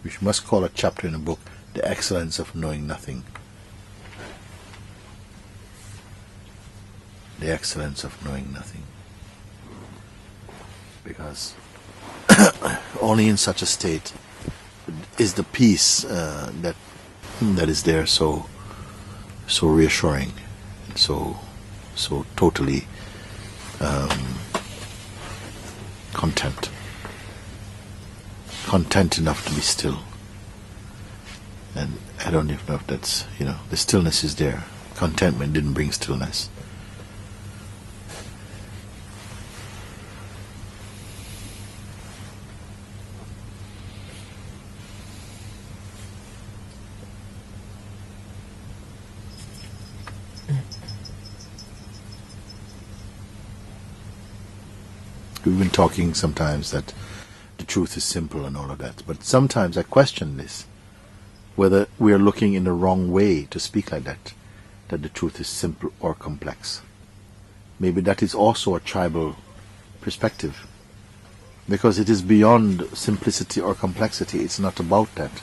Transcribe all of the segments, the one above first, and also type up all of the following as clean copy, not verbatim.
which must call a chapter in a book, The Excellence of Knowing Nothing. The excellence of knowing nothing. Because only in such a state is the peace that is there so reassuring, and so totally content enough to be still. And I don't even know if that's, the stillness is there. Contentment didn't bring stillness. We've been talking sometimes that the truth is simple and all of that, but sometimes I question this, whether we are looking in the wrong way to speak like that the truth is simple or complex. Maybe that is also a tribal perspective, because it is beyond simplicity or complexity. It's not about that.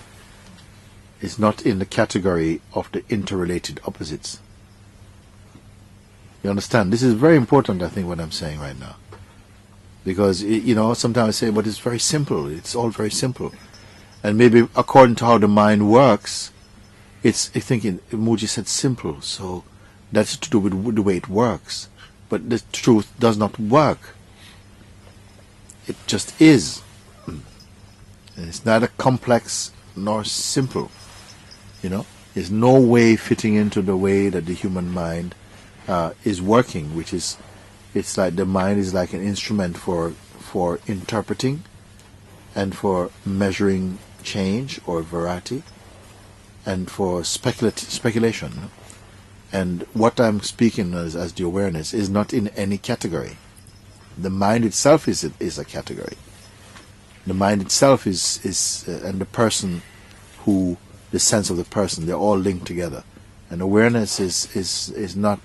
It's not in the category of the interrelated opposites. You understand? This is very important, I think, what I'm saying right now. Because, sometimes I say, but it's very simple. It's all very simple. And maybe according to how the mind works, it's thinking, Mooji said simple, so that's to do with the way it works. But the truth does not work. It just is. And it's neither complex nor simple. There's no way fitting into the way that the human mind is working, which is, it's like the mind is like an instrument for interpreting and for measuring change or variety and for speculation. And what I'm speaking as the awareness is not in any category. The mind itself is a category. The mind itself is and the person the sense of the person, they're all linked together. And awareness is not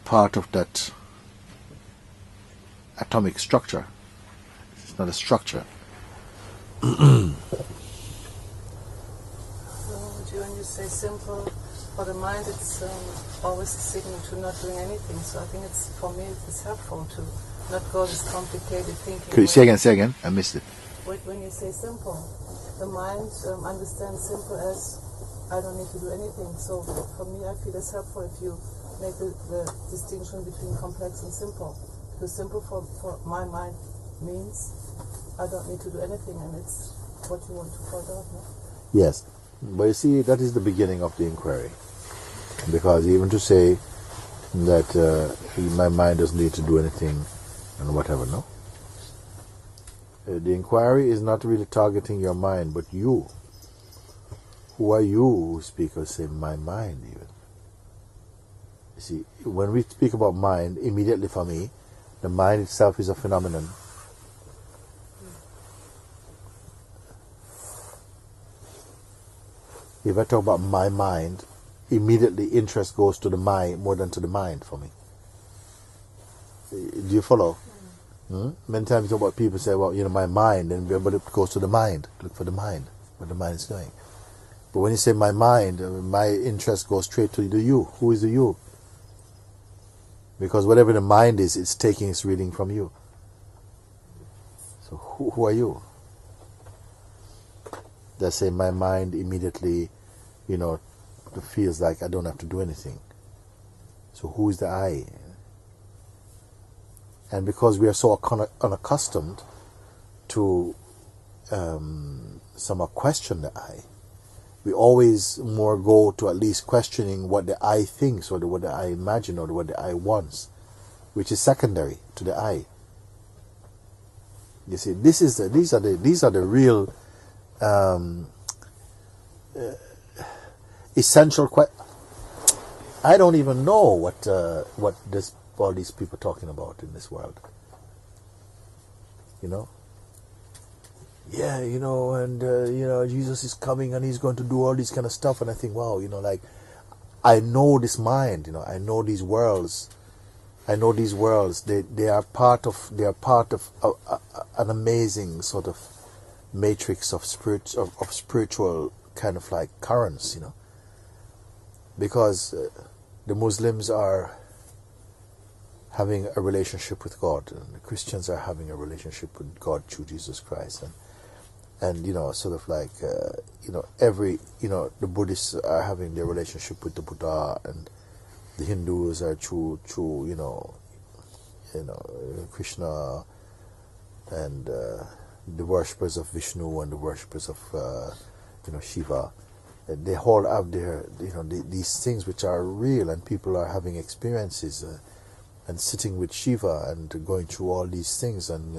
part of that atomic structure. It's not a structure. When you say simple, for the mind it's always a signal to not doing anything. So I think for me it's helpful to not go this complicated thinking. Could you say again? I missed it. When you say simple, the mind understands simple as I don't need to do anything. So for me I feel it's helpful if you make the distinction between complex and simple. Because simple for my mind means I don't need to do anything, and it's what you want to find out. No? Yes, but you see, that is the beginning of the inquiry. Because even to say that my mind doesn't need to do anything and whatever, no? The inquiry is not really targeting your mind, but you. Who are you who speak or say my mind even? You see, when we speak about mind, immediately for me, the mind itself is a phenomenon. If I talk about my mind, immediately interest goes to the mind more than to the mind for me. Do you follow? Many times you talk about people say, well, my mind, but it goes to the mind. Look for the mind, what the mind is doing. But when you say my mind, my interest goes straight to the you. Who is the you? Because whatever the mind is, it's taking its reading from you. So who are you? They say my mind immediately, feels like I don't have to do anything. So who is the I? And because we are so unaccustomed to somehow question the I, we always more go to at least questioning what the I thinks or what the I imagine or what the I wants, which is secondary to the I. You see, these are the real essential questions. I don't even know what all these people are talking about in this world. Yeah, and Jesus is coming and he's going to do all this kind of stuff, and I think, wow, I know this mind, I know these worlds. They are part of an amazing sort of matrix of spiritual kind of like currents, because the Muslims are having a relationship with God, and the Christians are having a relationship with God through Jesus Christ, and sort of like the Buddhists are having their relationship with the Buddha, and the Hindus are through Krishna, and the worshippers of Vishnu and the worshippers of Shiva. They all have their these things which are real, and people are having experiences and sitting with Shiva and going through all these things, and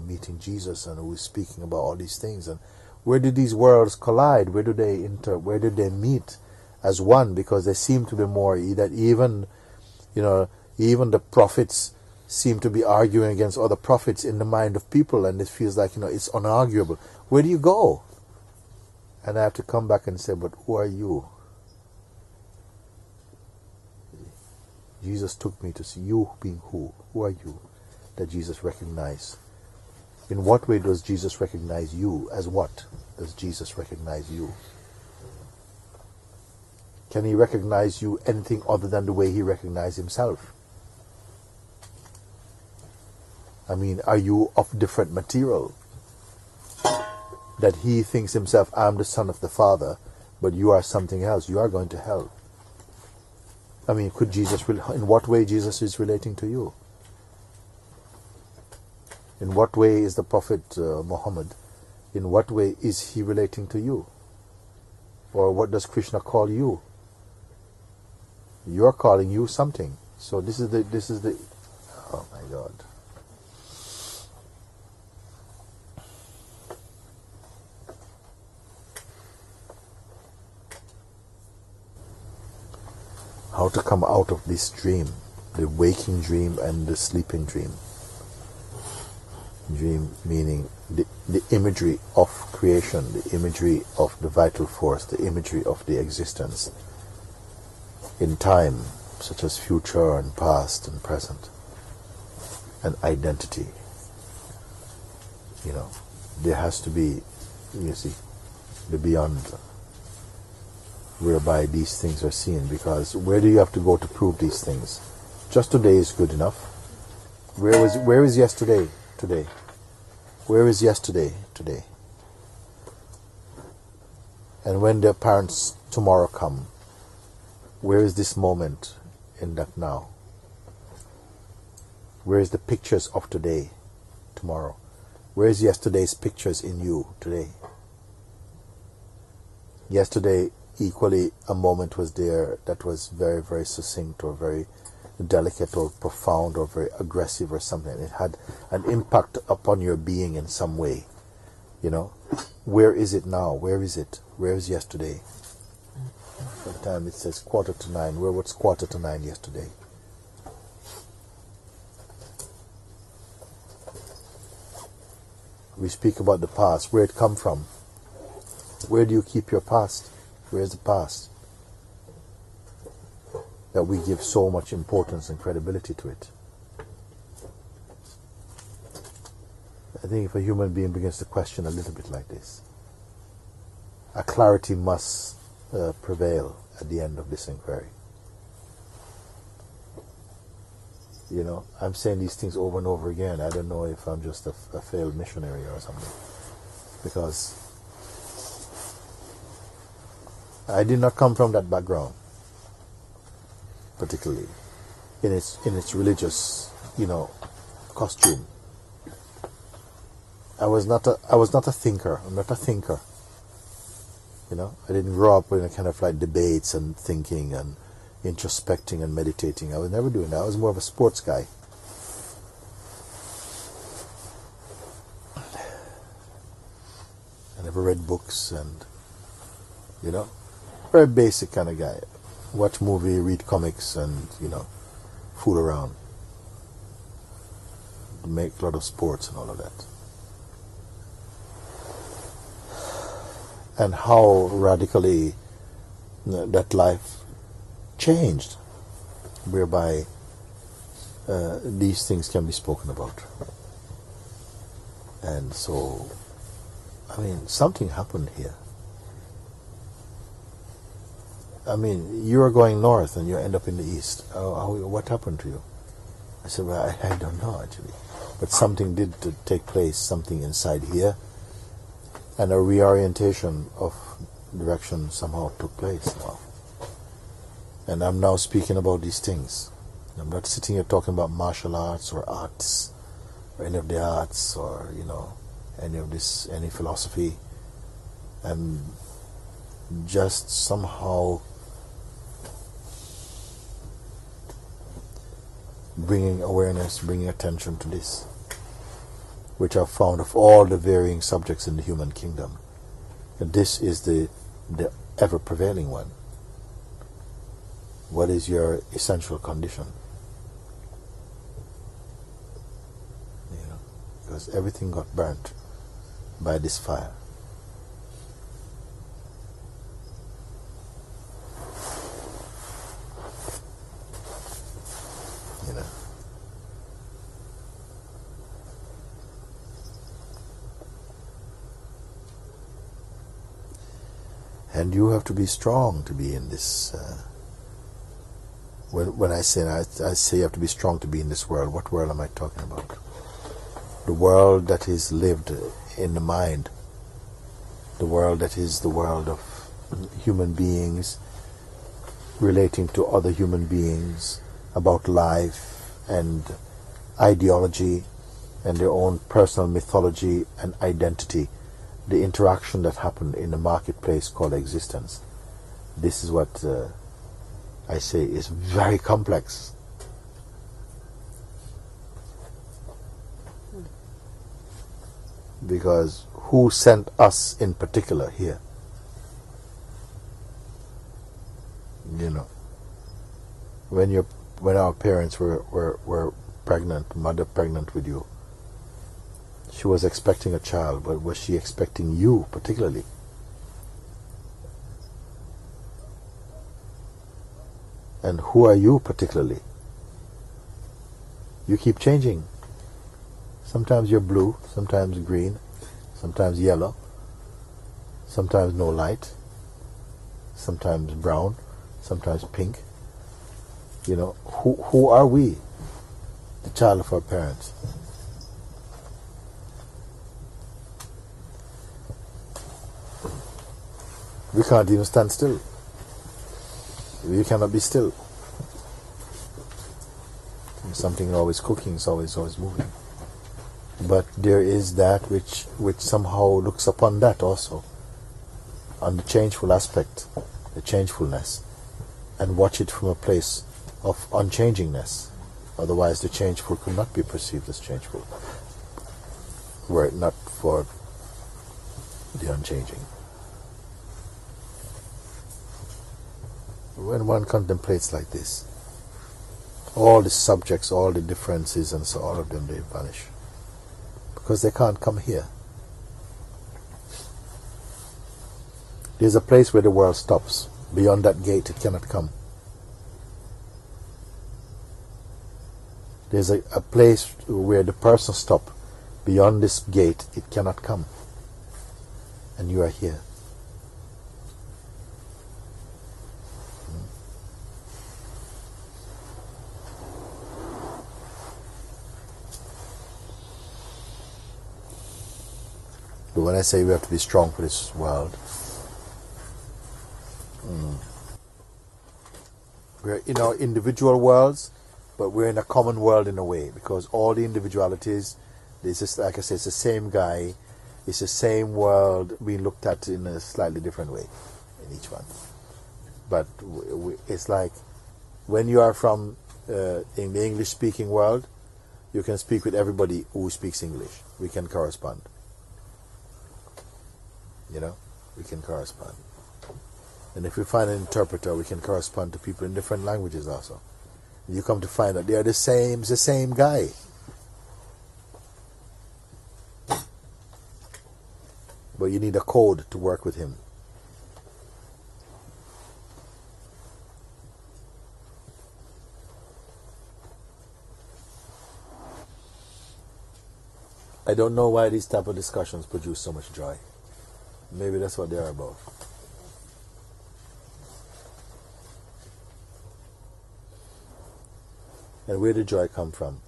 meeting Jesus, and who is speaking about all these things. And where do these worlds collide? Where do they where do they meet as one? Because they seem to be more that even the prophets seem to be arguing against other prophets in the mind of people, and it feels like it's unarguable. Where do you go? And I have to come back and say, but who are you? Jesus took me to see you being who? Who are you that Jesus recognized? In what way does Jesus recognize you? As what does Jesus recognize you? Can he recognize you anything other than the way he recognized himself? I mean, are you of different material? That he thinks himself, I'm the son of the Father, but you are something else. You are going to hell. I mean, could Jesus, in what way Jesus is relating to you? In what way is the Prophet Muhammad, in what way is he relating to you? Or what does Krishna call you? You're calling you something. So this is the, oh my God. How to come out of this dream, the waking dream and the sleeping dream. Dream meaning the imagery of creation, the imagery of the vital force, the imagery of the existence in time, such as future and past and present, and identity. There has to be, the beyond, whereby these things are seen, because where do you have to go to prove these things? Just today is good enough. Where is yesterday today? Where is yesterday today? And when their parents tomorrow come, where is this moment in that now? Where is the pictures of today tomorrow? Where is yesterday's pictures in you today? Yesterday, equally, a moment was there that was very, very succinct, or very delicate, or profound, or very aggressive, or something. It had an impact upon your being in some way. Where is it now? Where is it? Where is yesterday? Sometimes it says 9:15. Where was 9:15 yesterday? We speak about the past, where it come from. Where do you keep your past? Where's the past? That we give so much importance and credibility to it. I think if a human being begins to question a little bit like this, a clarity must prevail at the end of this inquiry. I'm saying these things over and over again. I don't know if I'm just a failed missionary or something, because I did not come from that background, particularly in its religious, costume. I was not a thinker. I'm not a thinker. I didn't grow up in a kind of like debates and thinking and introspecting and meditating. I was never doing that. I was more of a sports guy. I never read books, and very basic kind of guy. Watch movie, read comics, and fool around. Make a lot of sports and all of that. And how radically that life changed, whereby these things can be spoken about. And so I mean, something happened here. I mean, you are going north and you end up in the east. What happened to you? I said, well, I don't know actually. But something did take place, something inside here. And a reorientation of direction somehow took place now. And I'm now speaking about these things. I'm not sitting here talking about martial arts or arts or any of the arts or, any philosophy. I'm just somehow bringing awareness, bringing attention to this, which I've found of all the varying subjects in the human kingdom. And this is the ever-prevailing one. What is your essential condition? Because everything got burnt by this fire. And you have to be strong to be in this. When I say you have to be strong to be in this world, what world am I talking about? The world that is lived in the mind. The world that is the world of human beings relating to other human beings, about life and ideology and their own personal mythology and identity. The interaction that happened in the marketplace called existence. This is what I say is very complex. Because who sent us in particular here? When our parents were pregnant, mother pregnant with you, she was expecting a child, but was she expecting you particularly? And who are you particularly? You keep changing. Sometimes you're blue, sometimes green, sometimes yellow, sometimes no light, sometimes brown, sometimes pink. Who are we? The child of our parents. We can't even stand still. We cannot be still. Something always cooking, is always moving. But there is that which somehow looks upon that also, on the changeful aspect, the changefulness, and watch it from a place of unchangingness. Otherwise the changeful could not be perceived as changeful, were it not for the unchanging. When one contemplates like this, all the subjects, all the differences, and so all of them, they vanish. Because they can't come here. There's a place where the world stops. Beyond that gate, it cannot come. There's a place where the person stops. Beyond this gate, it cannot come. And you are here. But when I say we have to be strong for this world, we're in our individual worlds, but we're in a common world in a way, because all the individualities, this is, like I say, it's the same guy, it's the same world being looked at in a slightly different way in each one. But it's like when you are from in the English-speaking world, you can speak with everybody who speaks English. We can correspond. We can correspond. And if we find an interpreter, we can correspond to people in different languages also. And you come to find that they are the same guy. But you need a code to work with him. I don't know why these type of discussions produce so much joy. Maybe that's what they're about. And where did joy come from?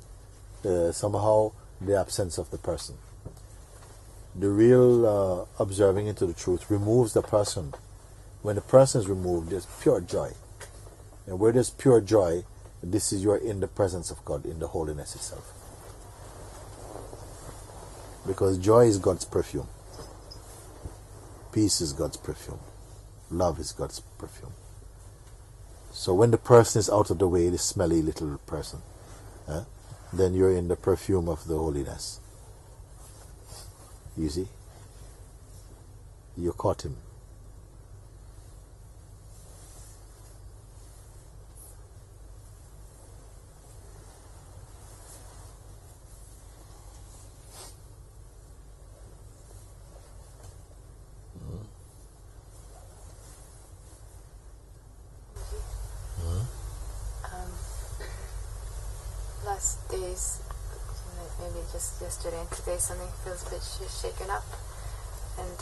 Somehow the absence of the person. The real observing into the truth removes the person. When the person is removed, there's pure joy. And where there's pure joy, this is you're in the presence of God, in the holiness itself. Because joy is God's perfume. Peace is God's perfume. Love is God's perfume. So when the person is out of the way, the smelly little person, then you're in the perfume of the holiness. You see? You caught him. Last days, maybe just yesterday and today, something feels a bit shaken up, and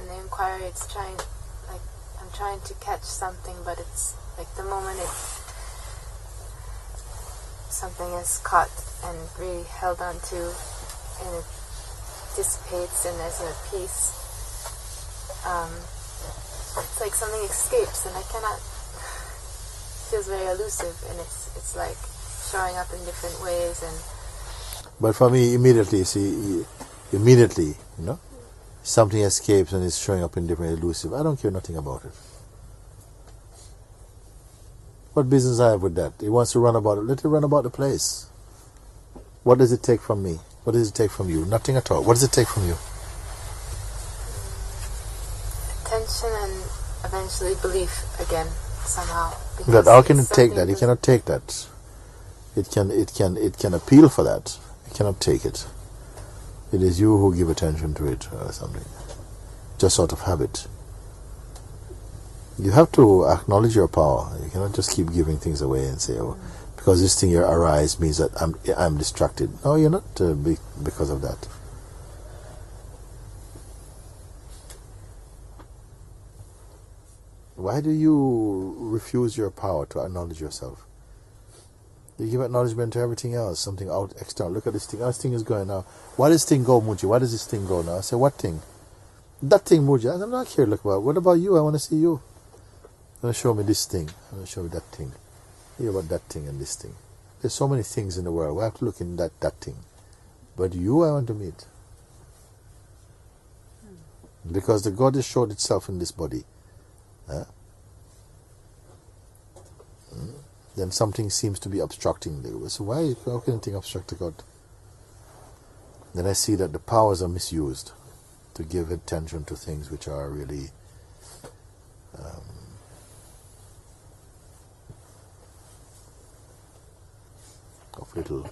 the inquiry, it's trying, like I'm trying to catch something, but it's like the moment something is caught and really held on to, and it dissipates, and there's a peace. It's like something escapes, and I cannot. It feels very elusive, and it's like showing up in different ways. And but for me, immediately, something escapes and is showing up in different elusive. I don't care nothing about it. What business I have with that? He wants to run about it. Let it run about the place. What does it take from me? What does it take from you? Nothing at all. What does it take from you? Attention and eventually belief again somehow. But how can it take that? It cannot take that. It can appeal for that. It cannot take it. It is you who give attention to it or something. Just out of habit. You have to acknowledge your power. You cannot just keep giving things away and say, oh, because this thing here arise means that I'm distracted. No, you're not because of that. Why do you refuse your power to acknowledge yourself? You give acknowledgement to everything else, something out external. Look at this thing. How this thing is going now. Why does this thing go, Mooji? Why does this thing go now? I say, what thing? That thing, Mooji. I'm not here to look about. What about you? I want to see you. You want to show me this thing. I want to show me that thing. Hear about that thing and this thing. There's so many things in the world. We have to look in that thing. But you, I want to meet. Because the God has showed itself in this body. Then something seems to be obstructing you. So how can anything obstruct the God? Then I see that the powers are misused to give attention to things which are really of little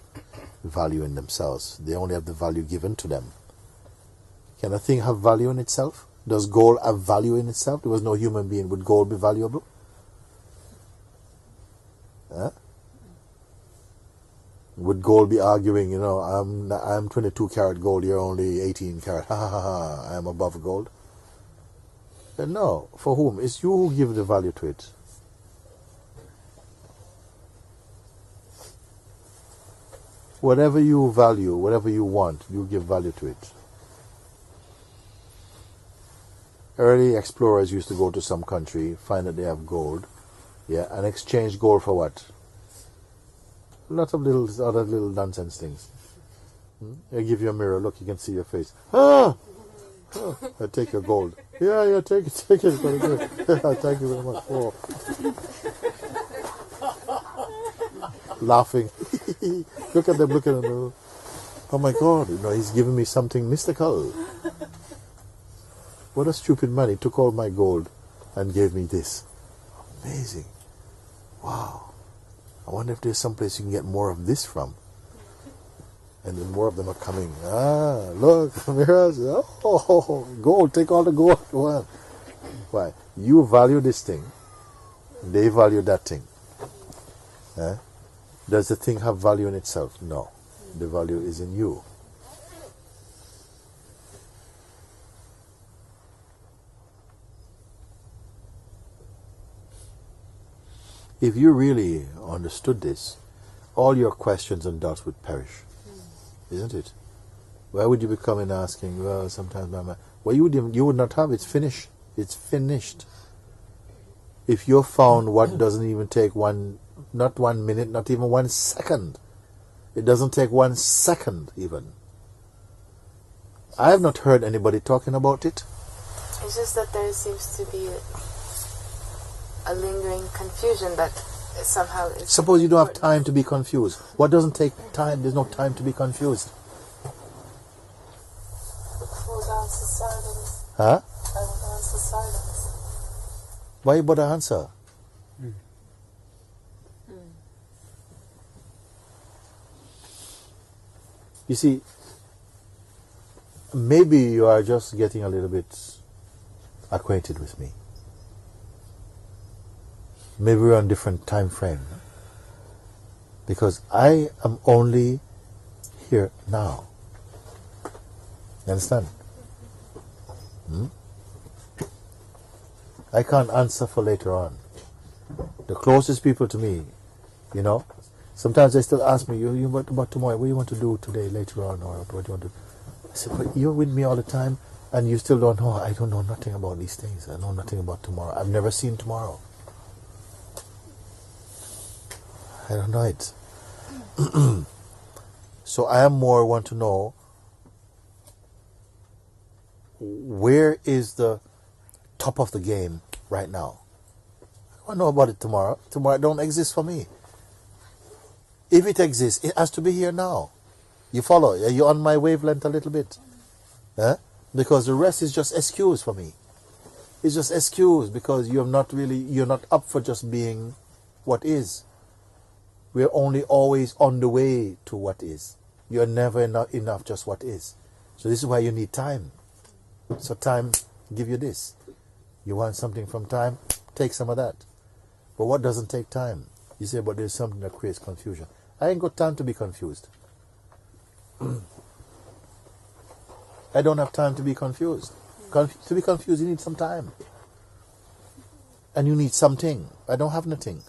value in themselves. They only have the value given to them. Can a thing have value in itself? Does gold have value in itself? There was no human being. Would gold be valuable? Would gold be arguing, I'm 22 karat gold, you're only 18 karat, ha ha ha ha, I'm above gold? No, for whom? It's you who give the value to it. Whatever you value, whatever you want, you give value to it. Early explorers used to go to some country, find that they have gold, and exchange gold for what? Lots of other little nonsense things. I give you a mirror, look, you can see your face. I take your gold. Yeah, take it. Thank you very much. Oh. Laughing. Look at them. Oh my God, he's giving me something mystical. What a stupid man. He took all my gold and gave me this. Amazing. Wow. I wonder if there's some place you can get more of this from. And then more of them are coming. Look, mirrors. Oh, gold. Take all the gold. Why? You value this thing. They value that thing. Does the thing have value in itself? No. The value is in you. if you really understood this, all your questions and doubts would perish, isn't it? Why would you be coming asking, well, sometimes my mind... Well, you would not have. It's finished. It's finished. If you're found what doesn't even take not 1 minute, not even 1 second. It doesn't take 1 second even. I have not heard anybody talking about it. It's just that there seems to be a lingering confusion that somehow is... Suppose you don't have time to be confused. What doesn't take time? There's no time to be confused. I would answer silence. Huh? I would answer silence. Why you bother answer? You see, maybe you are just getting a little bit acquainted with me. Maybe we're on a different time frame. Because I am only here now. You understand? I can't answer for later on. The closest people to me, sometimes they still ask me, what about tomorrow? What do you want to do today, later on? Or what do you want to do? I said, but you're with me all the time and you still don't know. I don't know nothing about these things. I know nothing about tomorrow. I've never seen tomorrow. I don't know it. So I am more want to know, where is the top of the game right now? I want to know about it tomorrow. Tomorrow don't exist for me. If it exists, it has to be here now. You follow? Are you on my wavelength a little bit? Because the rest is just excuse for me. It's just excuse because you're not up for just being what is. We're only always on the way to what is. You're never enough just what is. So this is why you need time. So time give you this. You want something from time, take some of that. But what doesn't take time? You say, but there's something that creates confusion. I ain't got time to be confused. I don't have time to be confused. To be confused, you need some time. And you need something. I don't have nothing.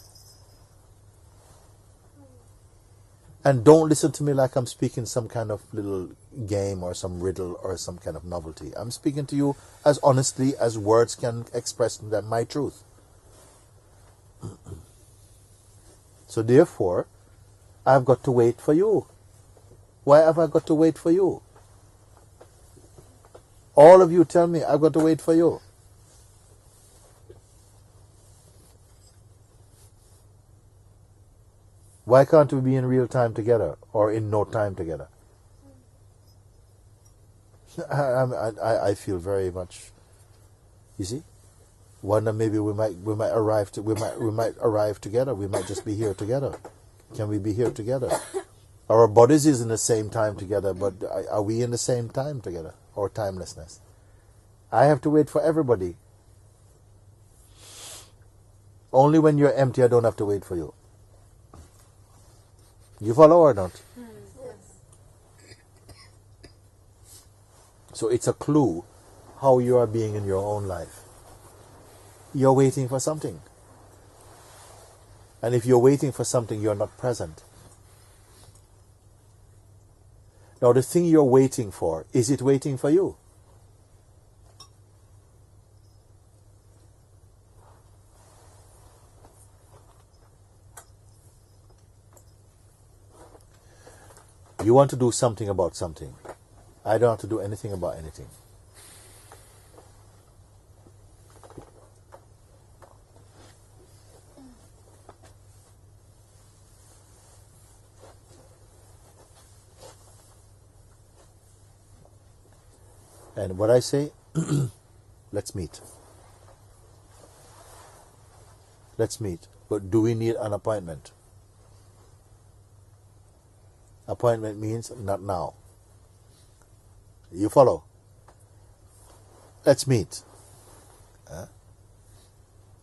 And don't listen to me like I'm speaking some kind of little game or some riddle or some kind of novelty. I'm speaking to you as honestly as words can express my truth. So therefore, I've got to wait for you. Why have I got to wait for you? All of you tell me I've got to wait for you. Why can't we be in real time together or in no time together? I feel very much. You see, wonder maybe we might arrive together. We might just be here together. Can we be here together? Our bodies is in the same time together, but are we in the same time together or timelessness? I have to wait for everybody. Only when you're empty, I don't have to wait for you. You follow or not? Yes. So it's a clue how you are being in your own life. You're waiting for something. And if you're waiting for something, you're not present. Now the thing you're waiting for, is it waiting for you? You want to do something about something. I don't have to do anything about anything. And what I say, let's meet. Let's meet. But do we need an appointment? Appointment means not now. You follow? Let's meet.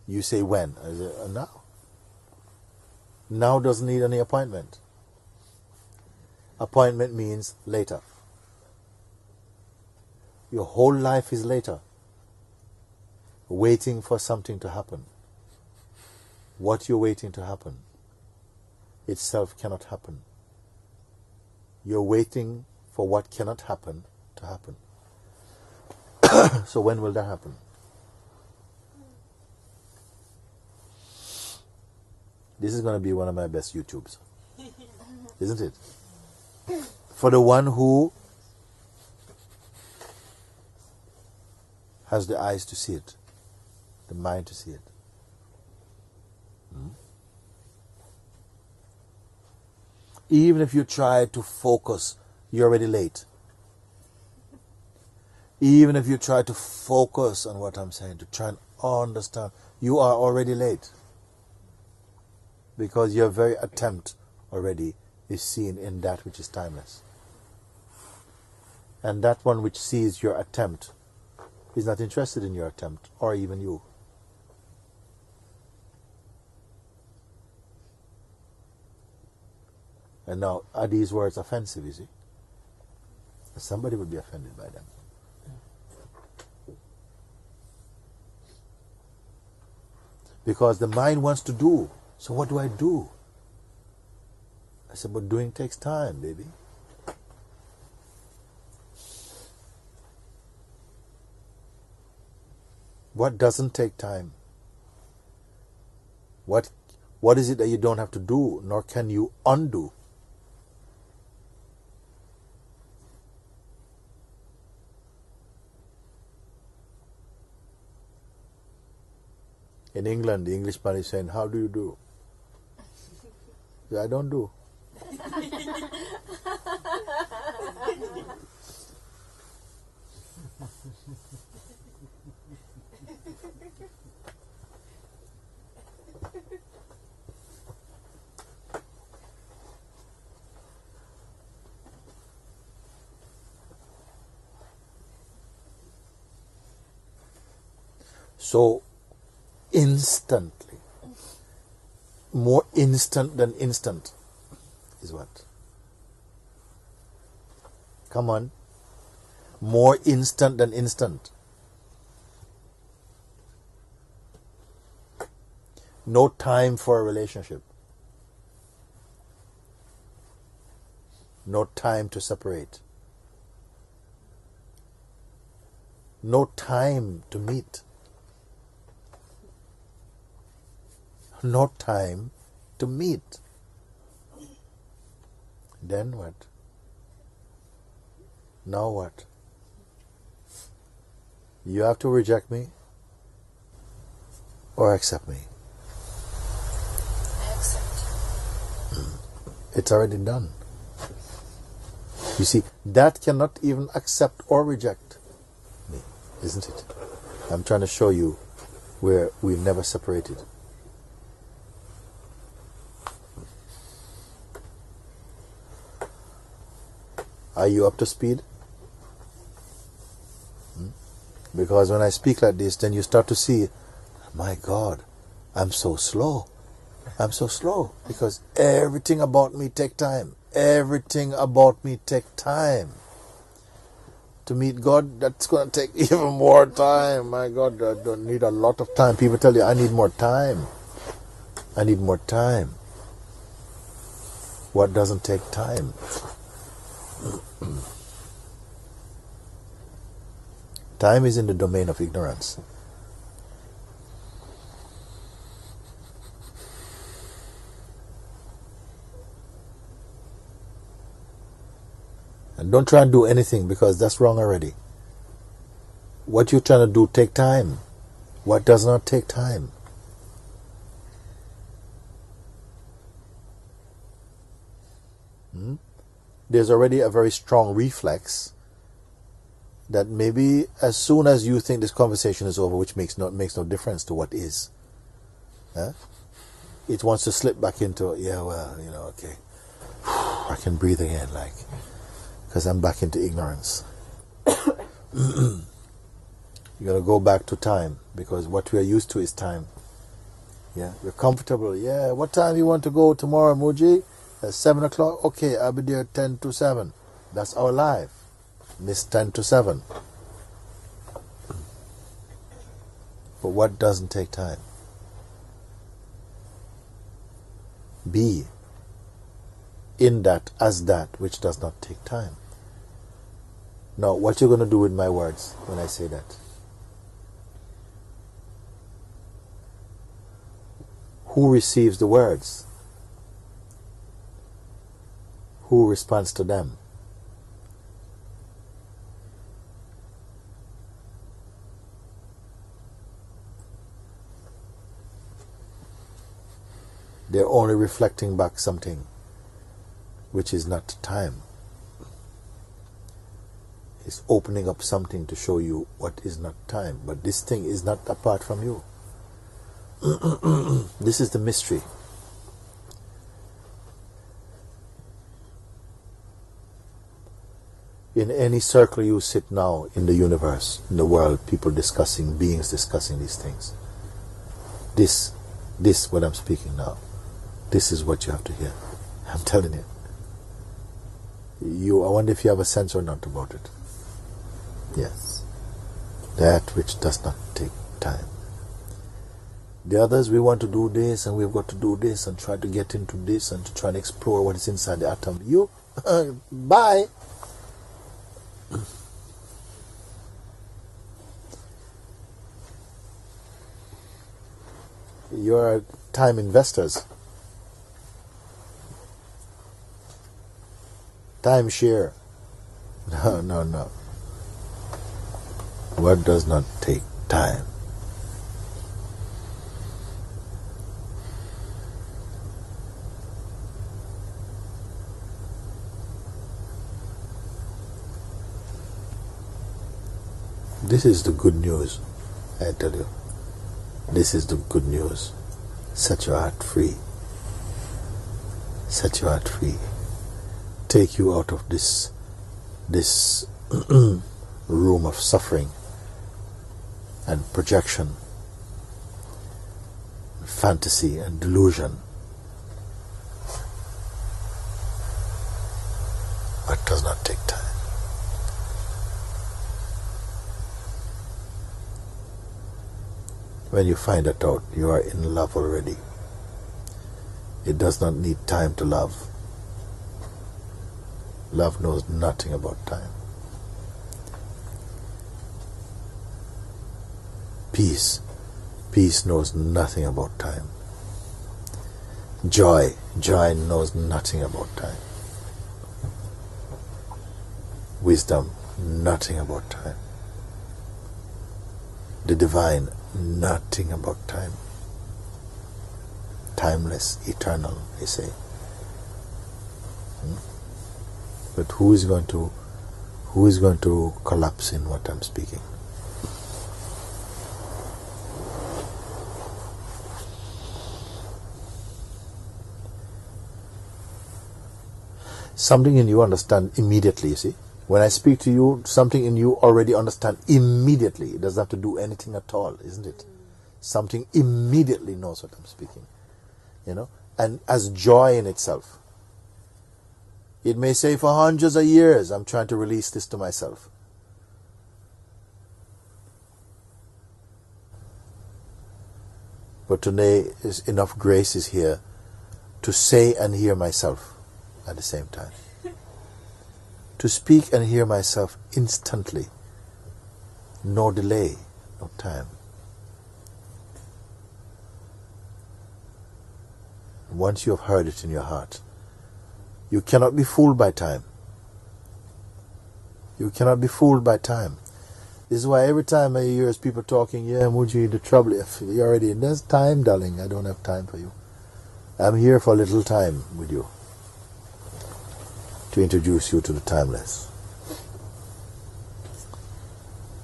You say when? I say, now. Now doesn't need any appointment. Appointment means later. Your whole life is later. Waiting for something to happen. what you're waiting to happen itself cannot happen. You're waiting for what cannot happen to happen. So when will that happen? This is going to be one of my best YouTubes. Isn't it? For the one who has the eyes to see it, the mind to see it. Even if you try to focus, you're already late. Even if you try to focus on what I'm saying, to try and understand, you are already late. Because your very attempt already is seen in that which is timeless. And that one which sees your attempt is not interested in your attempt, or even you. And now, are these words offensive, you see? Somebody would be offended by them. Because the mind wants to do. So what do I do? I said, but doing takes time, baby. What doesn't take time? What is it that you don't have to do, nor can you undo? In England, the Englishman is saying, how do you do? I don't do. So, instantly, more instant than instant is what? Come on. More instant than instant. No time for a relationship. No time to separate. No time to meet. No time to meet. Then what? Now what? You have to reject me or accept me. I accept. It's already done. You see, that cannot even accept or reject me, isn't it? I'm trying to show you where we've never separated. Are you up to speed? Because when I speak like this, then you start to see, my God, I'm so slow. I'm so slow. Because everything about me take time. Everything about me take time. To meet God, that's going to take even more time. My God, I don't need a lot of time. People tell you, I need more time. I need more time. What doesn't take time? Time is in the domain of ignorance. And don't try and do anything, because that's wrong already. What you're trying to do take time. What does not take time? There's already a very strong reflex that maybe as soon as you think this conversation is over, which makes no difference to what is, it wants to slip back into, okay, I can breathe again, because I'm back into ignorance. You got to go back to time, because what we are used to is time. Yeah, we're comfortable. Yeah, what time you want to go tomorrow, Mooji? At 7 o'clock? Okay, I'll be there 10 to 7. That's our life. Miss 10 to 7. But what doesn't take time? be in that as that which does not take time. Now, what you're going to do with my words when I say that? Who receives the words? Who responds to them? They're only reflecting back something which is not time. It's opening up something to show you what is not time. But this thing is not apart from you. This is the mystery. In any circle you sit now in the universe, in the world, people discussing, beings discussing these things. This what I'm speaking now, this is what you have to hear. I'm telling you. I wonder if you have a sense or not about it. Yes. That which does not take time. The others, we want to do this and we've got to do this and try to get into this and to try and explore what is inside the atom. You, bye. You're time investors. Timeshare. No. What does not take time? This is the good news, I tell you. This is the good news. Set your heart free. Set your heart free. Take you out of this room of suffering and projection, fantasy and delusion. What does not take time? When you find that out, you are in love already. It does not need time to love. Love knows nothing about time. Peace knows nothing about time. Joy knows nothing about time. Wisdom, nothing about time. The divine, nothing about time. Timeless, eternal, they say. But who is going to collapse in what I'm speaking? Something in you understand immediately, you see. When I speak to you, something in you already understand immediately. It doesn't have to do anything at all, isn't it? Something immediately knows what I'm speaking. And as joy in itself. It may say for hundreds of years, I'm trying to release this to myself. But today, enough grace is here to say and hear myself at the same time. To speak and hear myself instantly. No delay, no time. Once you have heard it in your heart, you cannot be fooled by time. You cannot be fooled by time. This is why every time I hear people talking, yeah, Mooji, the trouble, if you're already in this time, darling, I don't have time for you. I'm here for a little time with you. To introduce you to the timeless.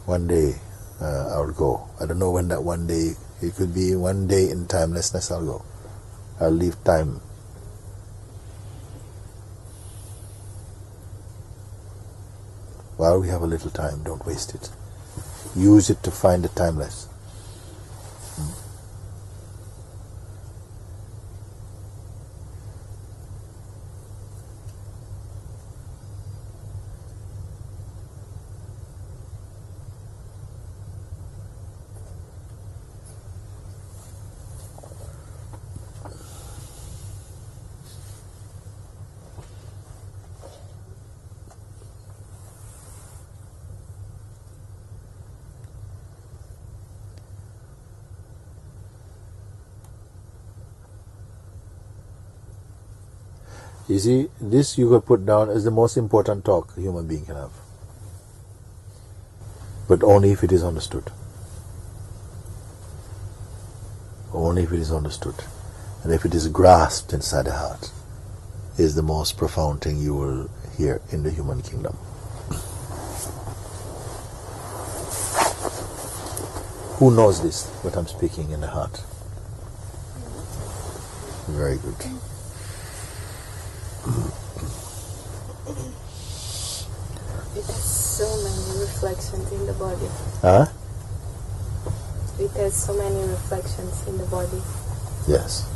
One day I'll go. I don't know when that one day, it could be one day in timelessness I'll go. I'll leave time. While we have a little time, don't waste it. Use it to find the timeless. You see, this you could put down as the most important talk a human being can have. But only if it is understood. Only if it is understood. And if it is grasped inside the heart, is the most profound thing you will hear in the human kingdom. Who knows this, what I'm speaking in the heart? Very good. It has so many reflections in the body. Huh? It has so many reflections in the body. Yes.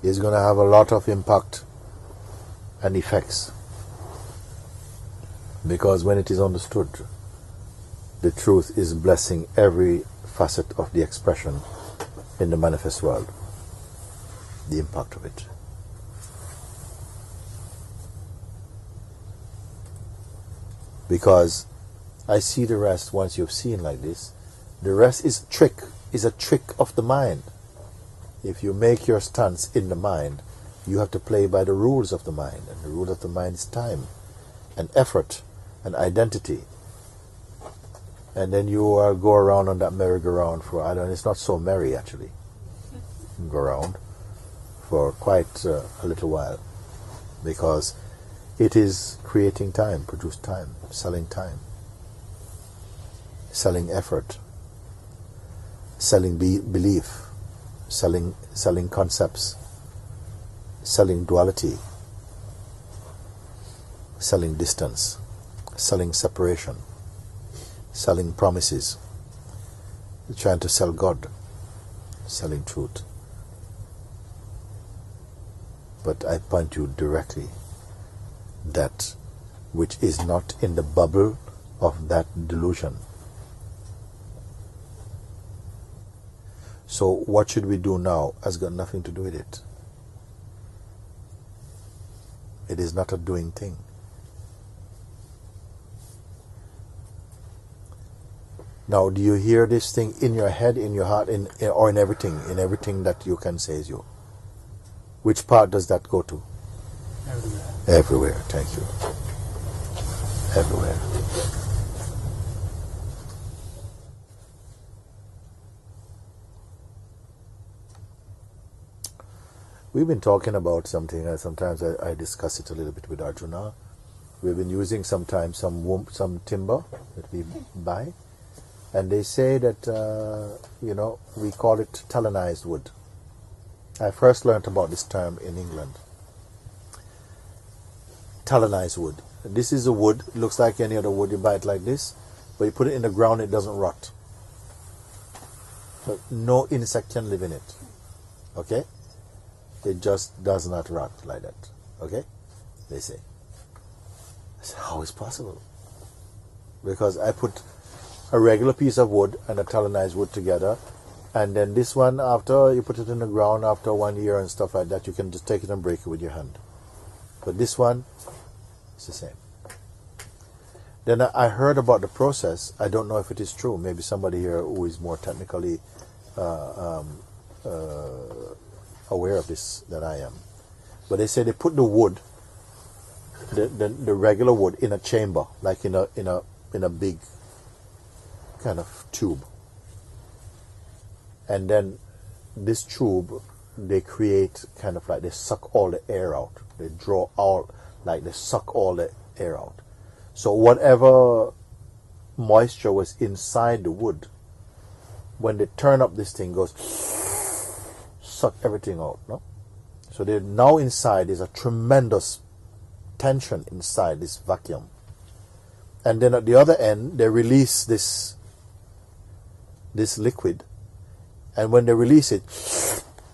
It's going to have a lot of impact and effects. Because when it is understood, the truth is blessing every facet of the expression in the manifest world. The impact of it. Because I see the rest once you've seen like this. The rest is a trick of the mind. If you make your stance in the mind, you have to play by the rules of the mind. And the rule of the mind is time and effort and identity. And then you go around on that merry-go-round for, I don't know, it's not so merry actually. Go around for quite a little while. Because it is creating time, produce time, selling effort, selling belief, selling concepts, selling duality, selling distance, selling separation, selling promises, trying to sell God, selling truth. But I point you directly that which is not in the bubble of that delusion. So what should we do now has got nothing to do with it. It is not a doing thing. Now, do you hear this thing in your head, in your heart, or in everything that you can say is you? Which part does that go to? Everywhere. Everywhere, thank you. Everywhere. We've been talking about something, and sometimes I discuss it a little bit with Arjuna. We've been using sometimes some timber that we buy, and they say that, we call it talonized wood. I first learned about this term in England. Talonized wood. This is a wood, it looks like any other wood, you buy it like this, but you put it in the ground, it doesn't rot. So no insect can live in it. Okay? It just does not rot like that. Okay? They say. I said, how is it possible? Because I put a regular piece of wood and a talonized wood together, and then this one, after you put it in the ground after 1 year and stuff like that, you can just take it and break it with your hand. But this one, it's the same. Then I heard about the process. I don't know if it is true. Maybe somebody here who is more technically aware of this than I am. But they say they put the wood, the regular wood, in a chamber, like in a big kind of tube. And then this tube, they create kind of like, they suck all the air out. They draw out, like they suck all the air out. So whatever moisture was inside the wood, when they turn up this thing, goes suck everything out, no? So they now inside is a tremendous tension inside this vacuum. And then at the other end, they release this liquid. And when they release it,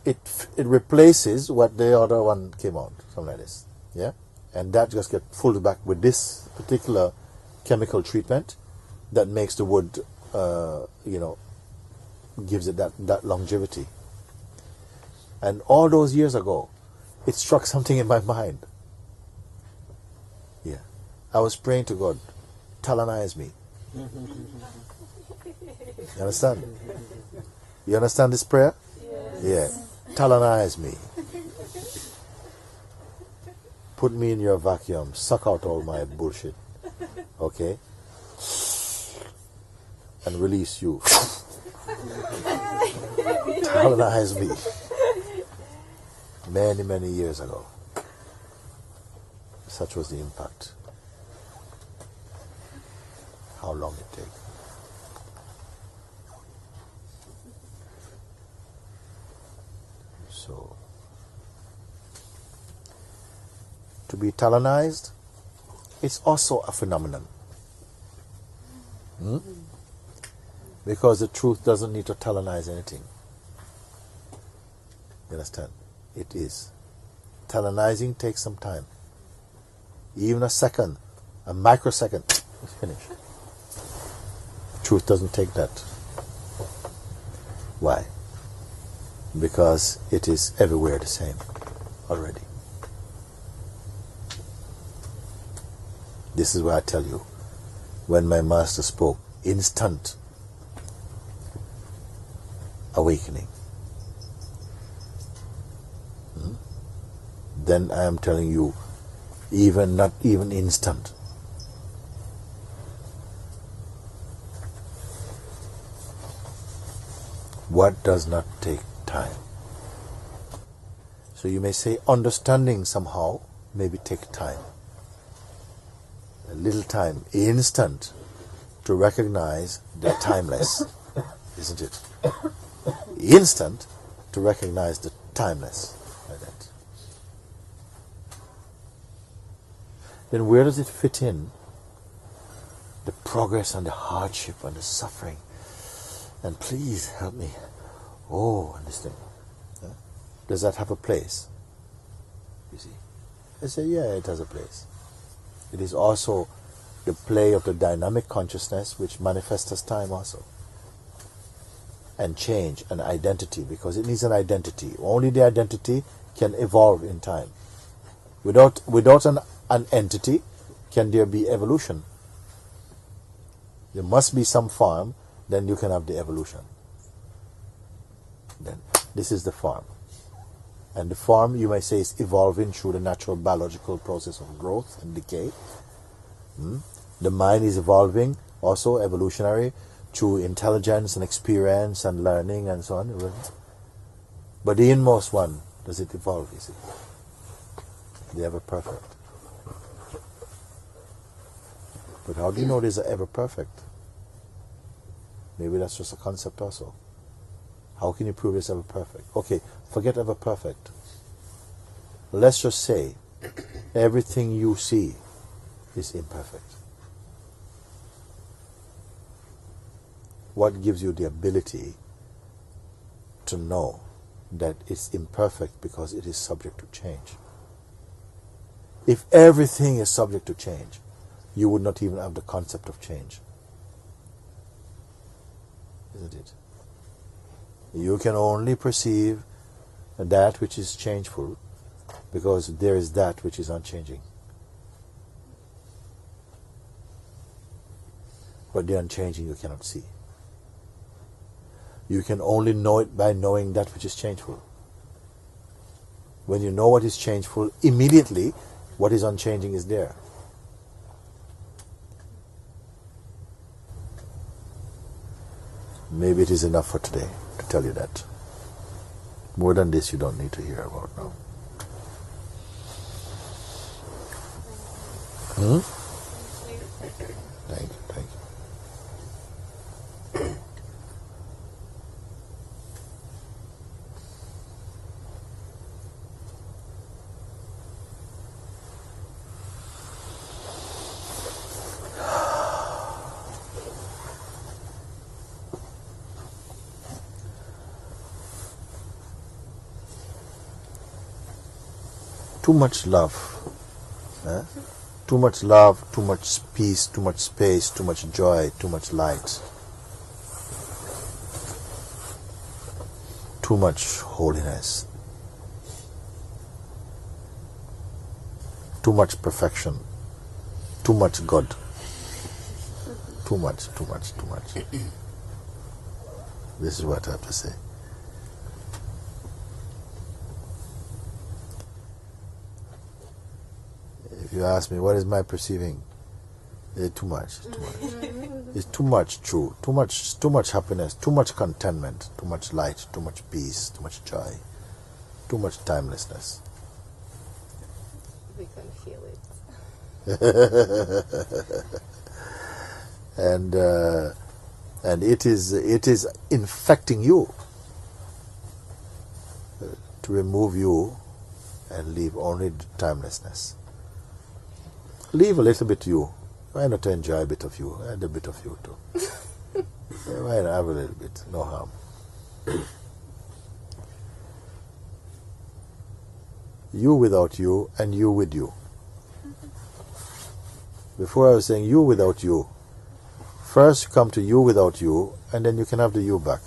it replaces what the other one came out, something like this. Yeah? And that just gets pulled back with this particular chemical treatment that makes the wood, gives it that longevity. And all those years ago, it struck something in my mind. Yeah. I was praying to God, talonize me. You understand? You understand this prayer? Yes. Yeah. Talonize me. put me in your vacuum, suck out all my bullshit, okay? And release you. Colonize me. Many, many years ago. Such was the impact. How long it takes. So, to be talonized, it's also a phenomenon. Because the truth doesn't need to talonize anything. You understand? It is. Talonizing takes some time. Even a second, a microsecond, it's finished. Truth doesn't take that. Why? Because it is everywhere the same already. This is why I tell you, when my master spoke, instant awakening. Then I am telling you, not even instant. What does not take time? So you may say understanding somehow maybe take time. A little time, instant, to recognize the timeless, isn't it? Instant to recognize the timeless, like that. Then where does it fit in? The progress and the hardship and the suffering. And please help me. Oh, and this thing. Does that have a place? You see? I say, yeah, it has a place. It is also the play of the dynamic consciousness which manifests as time also. And change and identity, because it needs an identity. Only the identity can evolve in time. Without an entity, can there be evolution? There must be some form, then you can have the evolution. Then this is the form. And the form, you may say, is evolving through the natural biological process of growth and decay. The mind is evolving, also evolutionary, through intelligence and experience and learning and so on. But the inmost one, does it evolve, is it? The ever-perfect. But how do you know there's an ever-perfect? Maybe that's just a concept also. How can you prove it's ever-perfect? Okay, forget ever-perfect. Let's just say everything you see is imperfect. What gives you the ability to know that it's imperfect? Because it is subject to change. If everything is subject to change, you would not even have the concept of change. Isn't it? You can only perceive that which is changeful because there is that which is unchanging. But the unchanging you cannot see. You can only know it by knowing that which is changeful. When you know what is changeful, immediately what is unchanging is there. Maybe it is enough for today to tell you that. More than this you don't need to hear about now. Thank you. Too much love. Too much love, too much peace, too much space, too much joy, too much light. Too much holiness. Too much perfection. Too much God. Too much. This is what I have to say. If you ask me, what is my perceiving? Too much. It's too much true. Too much happiness. Too much contentment. Too much light. Too much peace. Too much joy. Too much timelessness. We can feel it. And it is infecting you to remove you and leave only the timelessness. Leave a little bit you. Why not enjoy a bit of you? And a bit of you too. Why not have a little bit? No harm. You without you and you with you. Before I was saying you without you. First come to you without you, and then you can have the you back.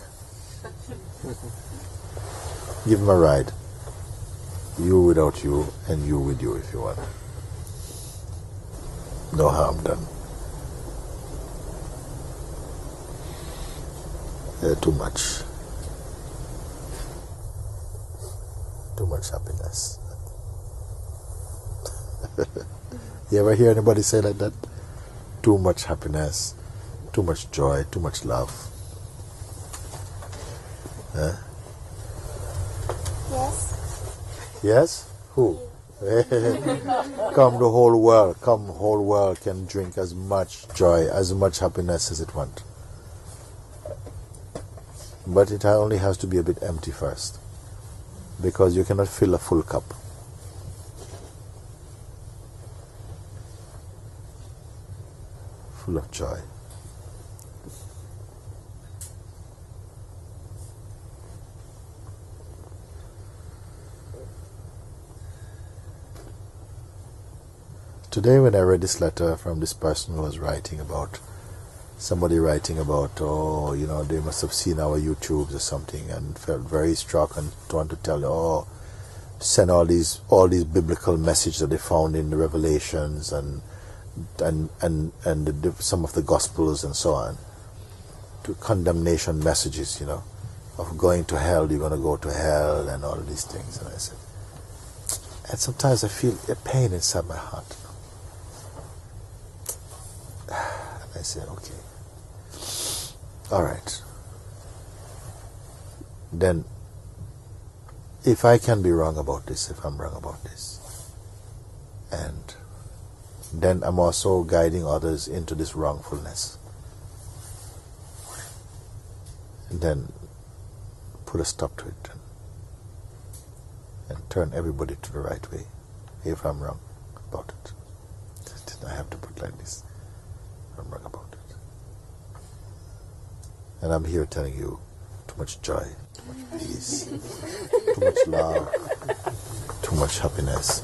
Give him a ride. You without you and you with you if you want. No harm done. Too much. Too much happiness. You ever hear anybody say like that? Too much happiness, too much joy, too much love. Huh? Yes. Yes? Who? Come the whole world can drink as much joy, as much happiness as it wants. But it only has to be a bit empty first, because you cannot fill a full cup. Full of joy. Today when I read this letter from this person who was writing about, somebody writing about, they must have seen our YouTubes or something and felt very struck and wanted to tell, send all these biblical messages that they found in the Revelations and some of the Gospels and so on, to condemnation messages, of going to hell, you're going to go to hell and all these things. And I said, and sometimes I feel a pain inside my heart. And I said, okay, all right. Then, if I can be wrong about this, if I'm wrong about this, and then I'm also guiding others into this wrongfulness, and then put a stop to it and turn everybody to the right way if I'm wrong about it. Then I have to put like this. I'm wrong about it. And I'm here telling you, too much joy, too much peace, too much love, too much happiness,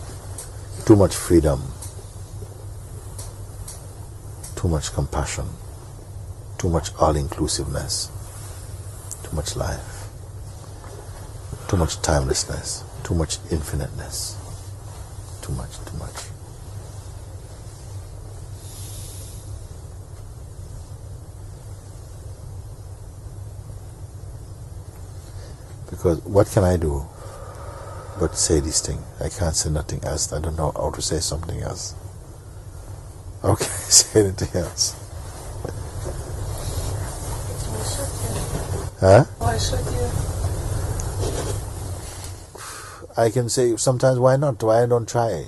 too much freedom, too much compassion, too much all-inclusiveness, too much life, too much timelessness, too much infiniteness, too much. Because what can I do but say this thing? I can't say nothing else. I don't know how to say something else. How can I say anything else? Huh? Why should you? I can say sometimes, why not? Why don't try?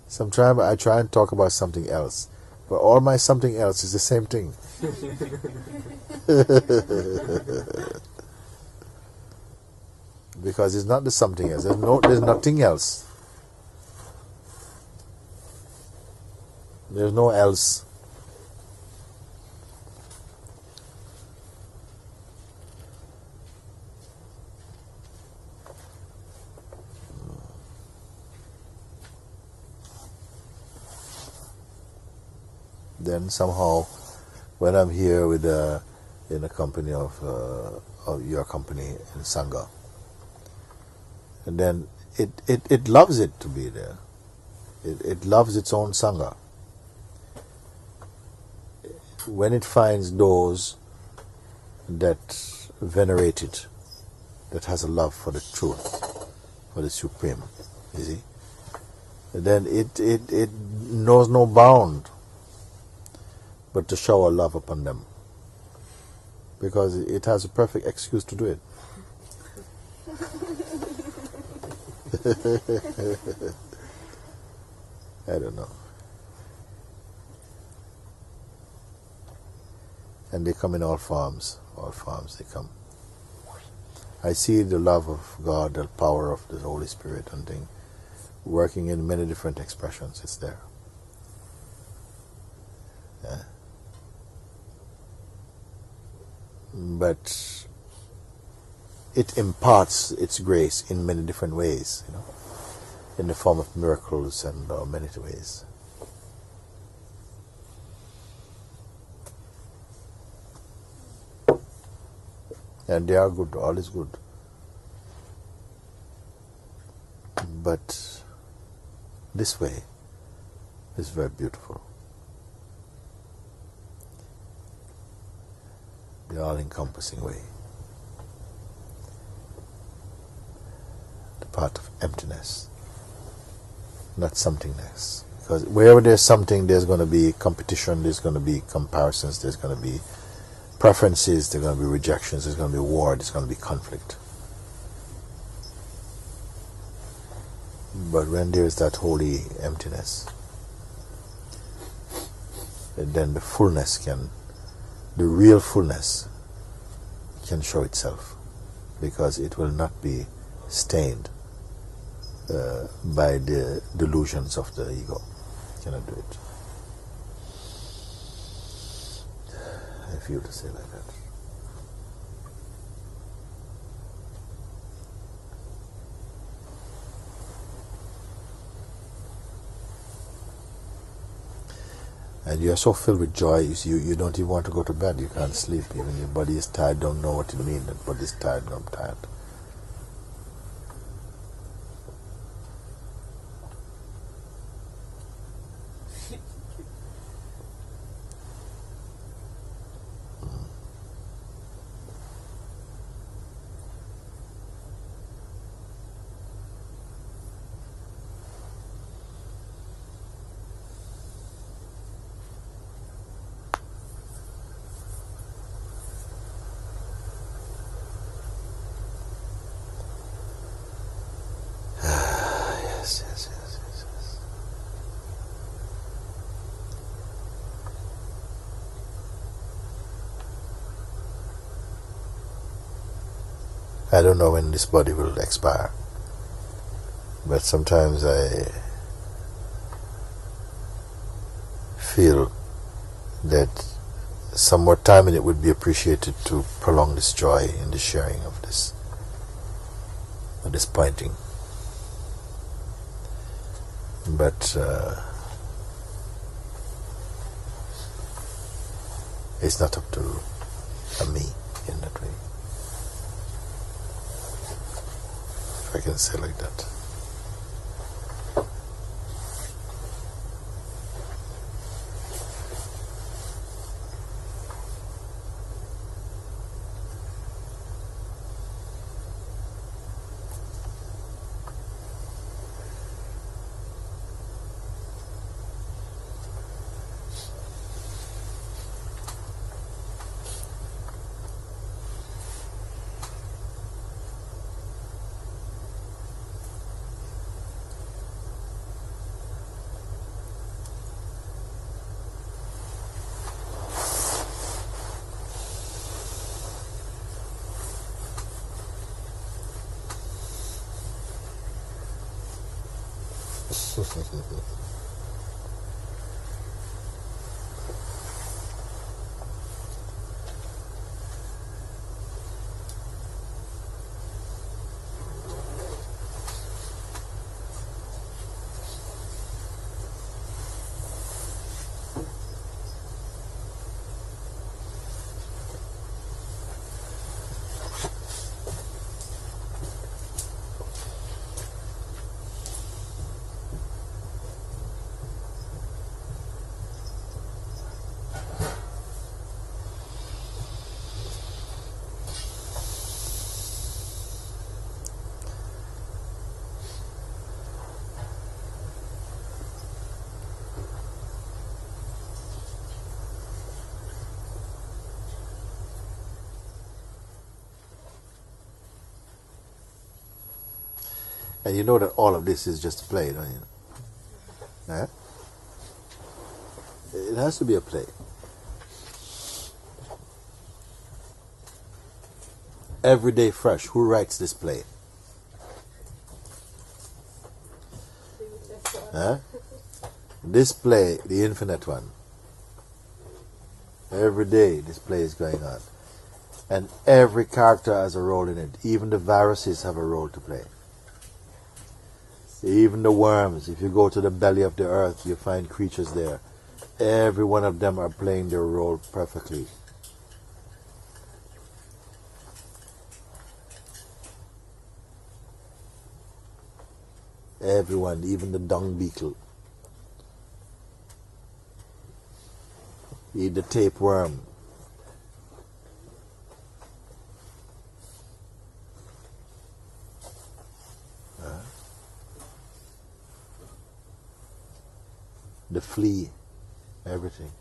Sometimes I try and talk about something else, but all my something else is the same thing. Because it's not the something else. There's nothing else. There's no else. Then somehow, when I'm here with in a company of your company in Sangha, and then it loves it to be there. It loves its own Sangha. When it finds those that venerated, that has a love for the truth, for the supreme, you see, then it knows no bound but to shower love upon them, because it has a perfect excuse to do it. I don't know. And they come in all forms they come. I see the love of God, the power of the Holy Spirit and thing, working in many different expressions. It's there. Yeah. But it imparts its grace in many different ways, you know, in the form of miracles and many ways. And they are good, all is good. But this way is very beautiful. The all-encompassing way. The path of emptiness, not somethingness. Because wherever there's something, there's going to be competition, there's going to be comparisons, there's going to be preferences, there's going to be rejections, there's going to be war, there's going to be conflict. But when there is that holy emptiness, then the fullness the real fullness can show itself, because it will not be stained by the delusions of the ego. You cannot do it. I feel to say like that. And you are so filled with joy, you don't even want to go to bed. You can't sleep. Even your body is tired, don't know what you mean. That body is tired, I'm tired. I don't know when this body will expire, but sometimes I feel that some more time in it would be appreciated to prolong this joy in the sharing of this pointing. But it's not up to me in that way. If I can say like that. And you know that all of this is just a play, don't you? Huh? It has to be a play. Every day fresh. Who writes this play? Huh? This play, the infinite one. Every day this play is going on. And every character has a role in it. Even the viruses have a role to play. Even the worms. If you go to the belly of the earth, you find creatures there. Every one of them are playing their role perfectly. Everyone, even the dung beetle. Eat the tapeworm. The flea. Everything.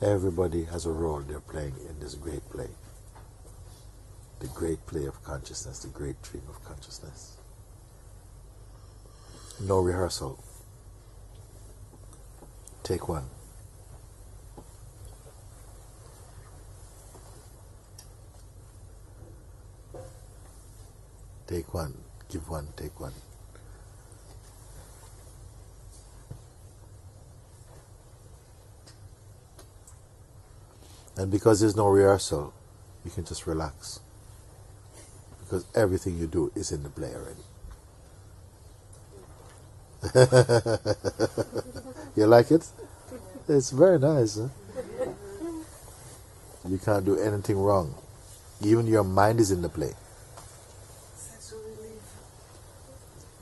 Everybody has a role they're playing in this great play. The great play of consciousness, the great dream of consciousness. No rehearsal. Take one. Take one. Give one. Take one. And because there's no rehearsal, you can just relax. Because everything you do is in the play already. You like it? It's very nice. Huh? You can't do anything wrong. Even your mind is in the play.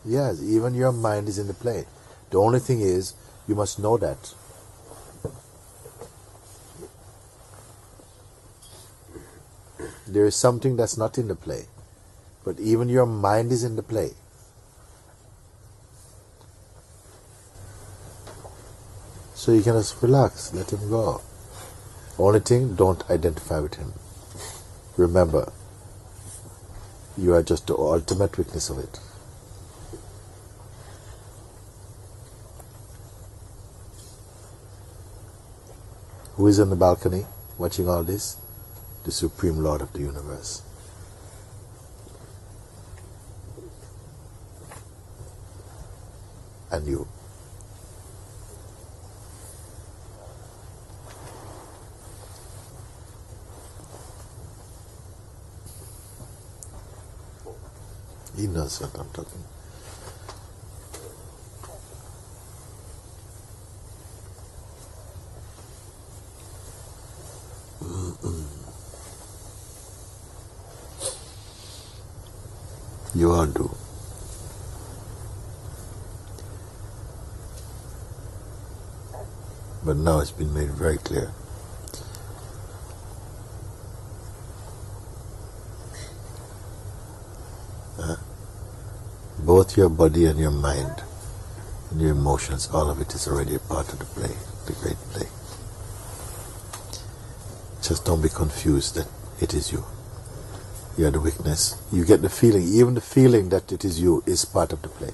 Yes, even your mind is in the play. The only thing is, you must know that. There is something that's not in the play. But even your mind is in the play. So you can just relax, let him go. Only thing, don't identify with him. Remember, you are just the ultimate witness of it. Who is on the balcony watching all this? The Supreme Lord of the Universe. And you. He knows what I'm talking. You all do. But now it's been made very clear. Both your body and your mind and your emotions, all of it is already a part of the play, the great play. Just don't be confused that it is you. You are the witness. You get the feeling, even the feeling that it is you is part of the play.